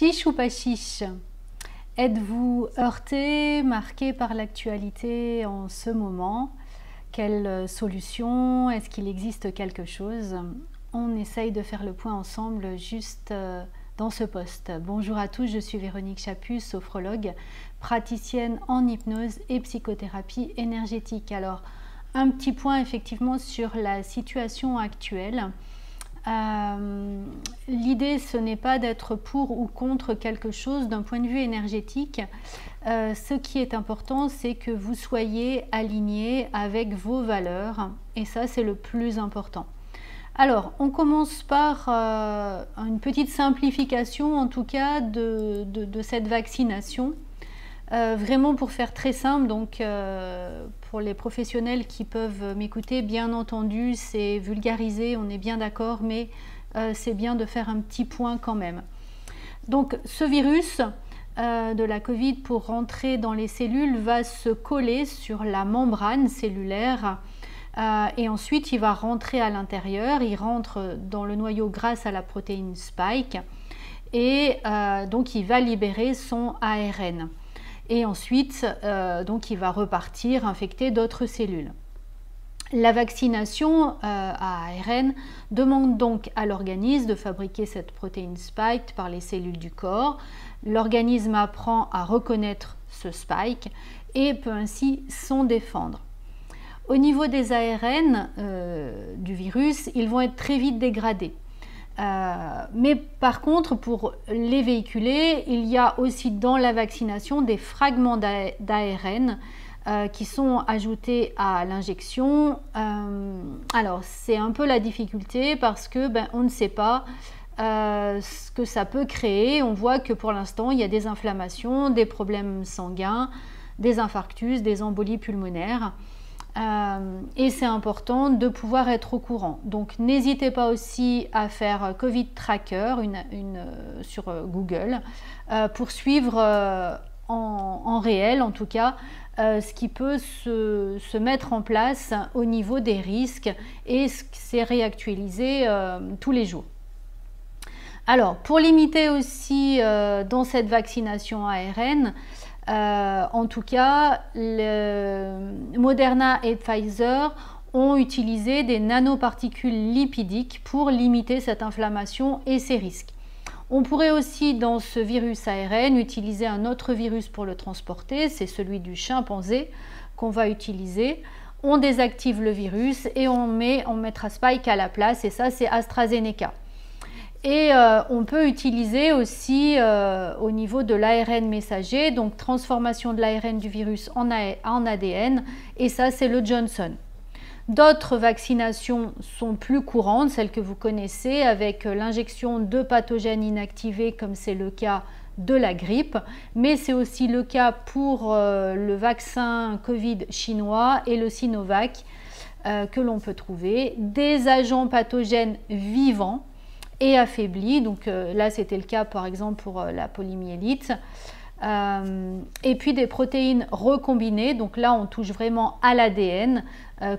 Chiche ou pas chiche? Êtes-vous heurté, marqué par l'actualité en ce moment? Quelle solution? Est-ce qu'il existe quelque chose? On essaye de faire le point ensemble juste dans ce post. Bonjour à tous, je suis Véronique Chaput, sophrologue, praticienne en hypnose et psychothérapie énergétique. Alors, un petit point effectivement sur la situation actuelle. L'idée, ce n'est pas d'être pour ou contre quelque chose d'un point de vue énergétique. Ce qui est important, c'est que vous soyez aligné avec vos valeurs, et ça, c'est le plus important. Alors, on commence par une petite simplification, en tout cas, de cette vaccination. Vraiment pour faire très simple, donc pour les professionnels qui peuvent m'écouter, bien entendu, c'est vulgarisé, on est bien d'accord, mais c'est bien de faire un petit point quand même. Donc ce virus de la Covid, pour rentrer dans les cellules, va se coller sur la membrane cellulaire et ensuite il va rentrer à l'intérieur, il rentre dans le noyau grâce à la protéine Spike et donc il va libérer son ARN. Et ensuite, donc il va repartir infecter d'autres cellules. La vaccination à ARN demande donc à l'organisme de fabriquer cette protéine spike par les cellules du corps. L'organisme apprend à reconnaître ce spike et peut ainsi s'en défendre. Au niveau des ARN du virus, ils vont être très vite dégradés. Mais par contre, pour les véhiculer, il y a aussi dans la vaccination des fragments d'ARN qui sont ajoutés à l'injection. Alors, c'est un peu la difficulté parce que on ne sait pas ce que ça peut créer. On voit que pour l'instant, il y a des inflammations, des problèmes sanguins, des infarctus, des embolies pulmonaires. Et c'est important de pouvoir être au courant. Donc n'hésitez pas aussi à faire Covid Tracker sur Google pour suivre en réel en tout cas ce qui peut se mettre en place au niveau des risques, et c'est réactualisé tous les jours. Alors pour limiter aussi dans cette vaccination ARN, en tout cas, Moderna et Pfizer ont utilisé des nanoparticules lipidiques pour limiter cette inflammation et ses risques. On pourrait aussi, dans ce virus ARN, utiliser un autre virus pour le transporter, c'est celui du chimpanzé qu'on va utiliser. On désactive le virus et on mettra Spike à la place, et ça c'est AstraZeneca. Et on peut utiliser aussi au niveau de l'ARN messager, donc transformation de l'ARN du virus en ADN, et ça c'est le Johnson. D'autres vaccinations sont plus courantes, celles que vous connaissez, avec l'injection de pathogènes inactivés comme c'est le cas de la grippe, mais c'est aussi le cas pour le vaccin Covid chinois et le Sinovac que l'on peut trouver, des agents pathogènes vivants et affaibli, donc là c'était le cas par exemple pour la poliomyélite, et puis des protéines recombinées, donc là on touche vraiment à l'ADN,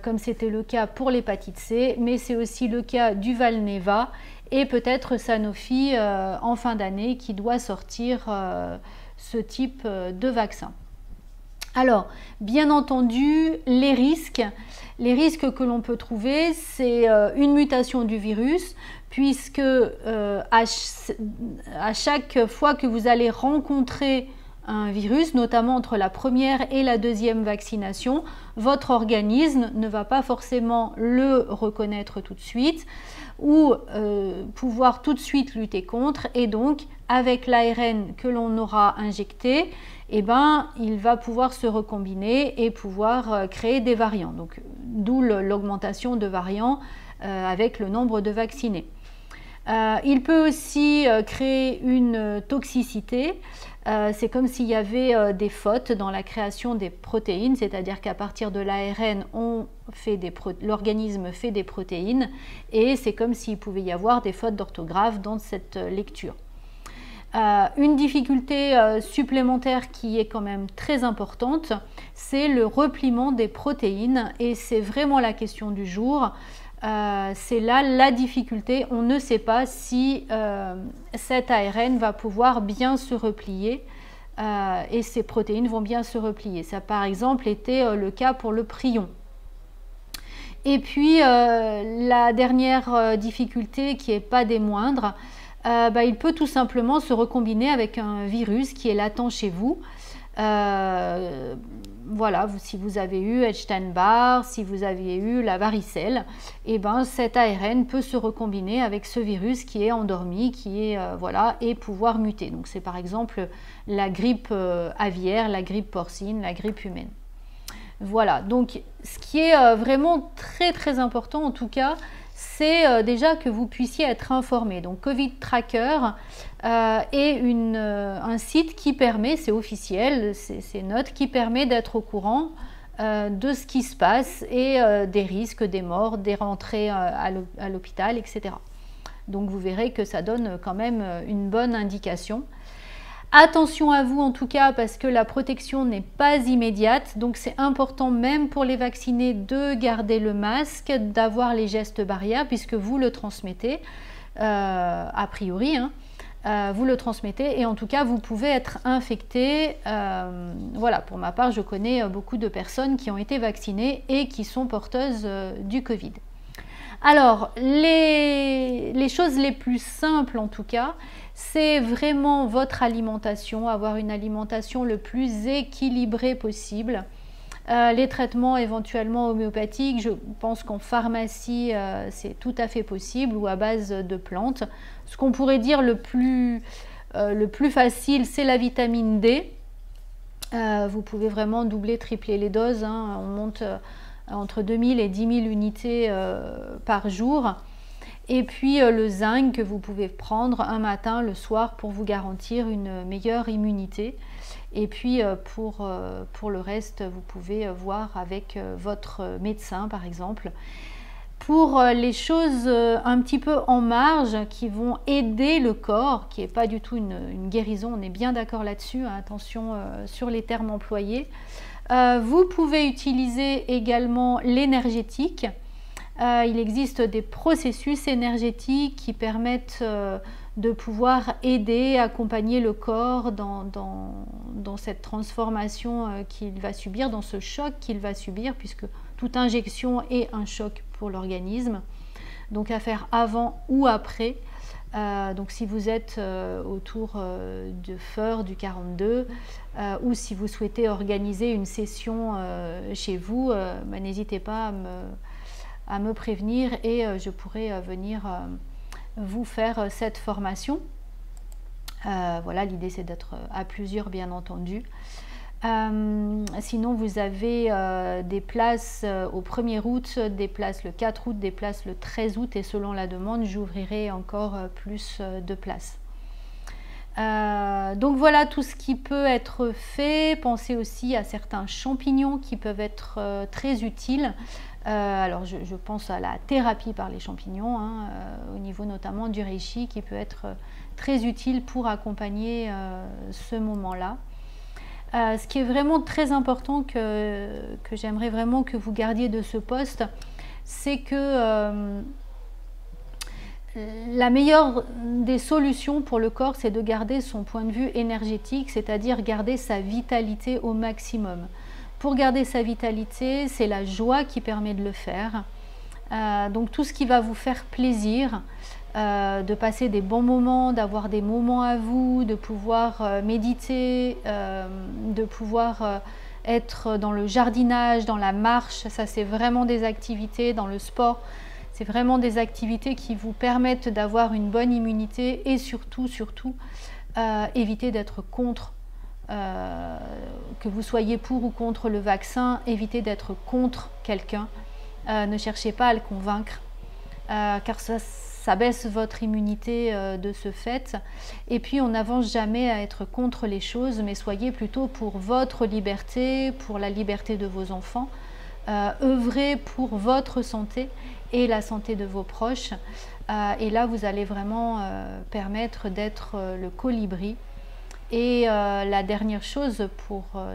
comme c'était le cas pour l'hépatite C, mais c'est aussi le cas du Valneva et peut-être Sanofi en fin d'année qui doit sortir ce type de vaccin. Alors, bien entendu, les risques que l'on peut trouver, c'est une mutation du virus, puisque à chaque fois que vous allez rencontrer un virus, notamment entre la première et la deuxième vaccination, votre organisme ne va pas forcément le reconnaître tout de suite ou pouvoir tout de suite lutter contre, et donc avec l'ARN que l'on aura injecté, il va pouvoir se recombiner et pouvoir créer des variants, donc d'où l'augmentation de variants avec le nombre de vaccinés. Il peut aussi créer une toxicité. C'est comme s'il y avait des fautes dans la création des protéines, c'est-à-dire qu'à partir de l'ARN, l'organisme fait des protéines, et c'est comme s'il pouvait y avoir des fautes d'orthographe dans cette lecture. Une difficulté supplémentaire qui est quand même très importante, c'est le repliement des protéines, et c'est vraiment la question du jour. c'est là la difficulté. On ne sait pas si cet ARN va pouvoir bien se replier et ces protéines vont bien se replier. Ça, par exemple, était le cas pour le prion. Et puis, la dernière difficulté, qui n'est pas des moindres, il peut tout simplement se recombiner avec un virus qui est latent chez vous. Voilà, si vous avez eu Epstein-Barr, si vous avez eu la varicelle, et cet ARN peut se recombiner avec ce virus qui est endormi, voilà, et pouvoir muter. Donc c'est par exemple la grippe aviaire, la grippe porcine, la grippe humaine. Voilà, donc ce qui est vraiment très très important en tout cas, c'est déjà que vous puissiez être informé. Donc Covid Tracker est un site qui permet, c'est officiel, c'est note, qui permet d'être au courant de ce qui se passe et des risques, des morts, des rentrées à l'hôpital, etc. Donc vous verrez que ça donne quand même une bonne indication. Attention à vous en tout cas parce que la protection n'est pas immédiate, donc c'est important même pour les vaccinés de garder le masque, d'avoir les gestes barrières puisque vous le transmettez, a priori, vous le transmettez et en tout cas vous pouvez être infecté. Voilà, pour ma part je connais beaucoup de personnes qui ont été vaccinées et qui sont porteuses du Covid. Alors, les choses les plus simples en tout cas, c'est vraiment votre alimentation, avoir une alimentation le plus équilibrée possible. Les traitements éventuellement homéopathiques, je pense qu'en pharmacie, c'est tout à fait possible ou à base de plantes. Ce qu'on pourrait dire le plus facile, c'est la vitamine D. Vous pouvez vraiment doubler, tripler les doses. On monte entre 2000 et 10 000 unités par jour. Et puis le zinc que vous pouvez prendre un matin, le soir pour vous garantir une meilleure immunité. Et puis pour le reste, vous pouvez voir avec votre médecin par exemple. Pour les choses un petit peu en marge qui vont aider le corps, qui n'est pas du tout une guérison, on est bien d'accord là-dessus, attention sur les termes employés. Vous pouvez utiliser également l'énergétique. Il existe des processus énergétiques qui permettent de pouvoir aider, accompagner le corps dans cette transformation qu'il va subir, dans ce choc qu'il va subir, puisque toute injection est un choc pour l'organisme. Donc à faire avant ou après. Donc si vous êtes autour de Feur du 42 ou si vous souhaitez organiser une session chez vous, n'hésitez pas à me prévenir et je pourrai venir vous faire cette formation. Voilà, l'idée c'est d'être à plusieurs bien entendu. Sinon vous avez des places au 1er août, des places le 4 août, des places le 13 août et selon la demande j'ouvrirai encore plus de places. Donc voilà tout ce qui peut être fait. Pensez aussi à certains champignons qui peuvent être très utiles. Alors je pense à la thérapie par les champignons, au niveau notamment du reishi qui peut être très utile pour accompagner ce moment-là. Ce qui est vraiment très important que j'aimerais vraiment que vous gardiez de ce poste, c'est que la meilleure des solutions pour le corps, c'est de garder son point de vue énergétique, c'est-à-dire garder sa vitalité au maximum. Pour garder sa vitalité, c'est la joie qui permet de le faire. Donc tout ce qui va vous faire plaisir, de passer des bons moments, d'avoir des moments à vous, de pouvoir méditer, de pouvoir être dans le jardinage, dans la marche, ça c'est vraiment des activités, dans le sport, c'est vraiment des activités qui vous permettent d'avoir une bonne immunité et surtout éviter d'être contre, que vous soyez pour ou contre le vaccin, évitez d'être contre quelqu'un, ne cherchez pas à le convaincre, car ça baisse votre immunité de ce fait. Et puis on n'avance jamais à être contre les choses, mais soyez plutôt pour votre liberté, pour la liberté de vos enfants. Œuvrez pour votre santé et la santé de vos proches. Et là, vous allez vraiment permettre d'être le colibri. Et la dernière chose,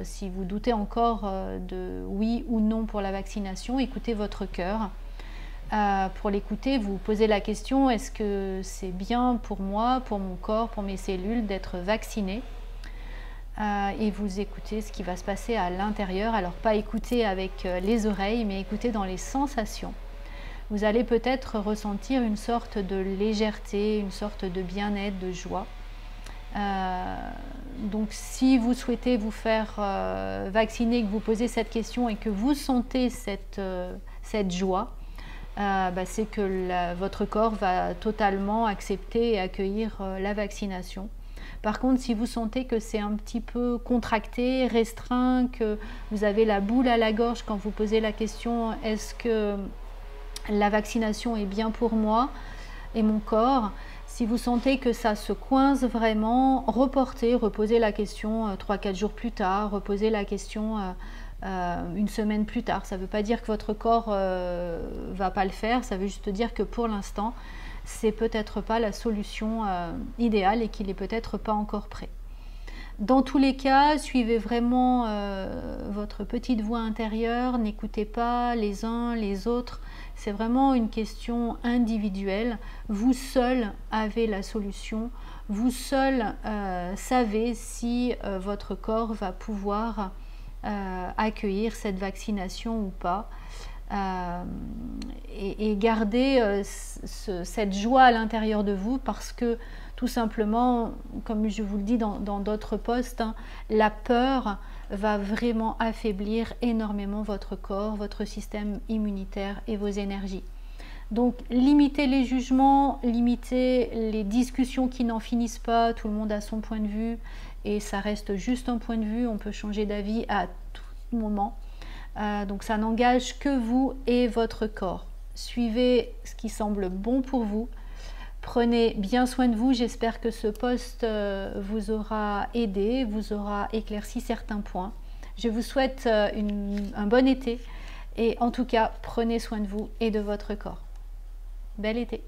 si vous doutez encore de oui ou non pour la vaccination, écoutez votre cœur. pour l'écouter, vous posez la question, est-ce que c'est bien pour moi, pour mon corps, pour mes cellules d'être vacciné? Et vous écoutez ce qui va se passer à l'intérieur. Alors pas écouter avec les oreilles, mais écouter dans les sensations. Vous allez peut-être ressentir une sorte de légèreté, une sorte de bien-être, de joie. Donc si vous souhaitez vous faire vacciner, que vous posez cette question et que vous sentez cette joie, c'est que votre corps va totalement accepter et accueillir la vaccination. Par contre, si vous sentez que c'est un petit peu contracté, restreint, que vous avez la boule à la gorge quand vous posez la question « Est-ce que la vaccination est bien pour moi et mon corps ?» Si vous sentez que ça se coince vraiment, reposez la question 3-4 jours plus tard, reposez la question une semaine plus tard. Ça ne veut pas dire que votre corps ne va pas le faire, ça veut juste dire que pour l'instant, c'est peut-être pas la solution idéale et qu'il est peut-être pas encore prêt. Dans tous les cas, suivez vraiment votre petite voix intérieure, n'écoutez pas les uns les autres. C'est vraiment une question individuelle. Vous seul avez la solution. Vous seul savez si votre corps va pouvoir accueillir cette vaccination ou pas. Et gardez cette joie à l'intérieur de vous parce que tout simplement, comme je vous le dis dans d'autres posts, la peur va vraiment affaiblir énormément votre corps, votre système immunitaire et vos énergies. Donc limitez les jugements, limitez les discussions qui n'en finissent pas, tout le monde a son point de vue et ça reste juste un point de vue, on peut changer d'avis à tout moment. Donc ça n'engage que vous et votre corps. Suivez ce qui semble bon pour vous. Prenez bien soin de vous. J'espère que ce post vous aura aidé, vous aura éclairci certains points. Je vous souhaite un bon été et en tout cas, prenez soin de vous et de votre corps. Bel été!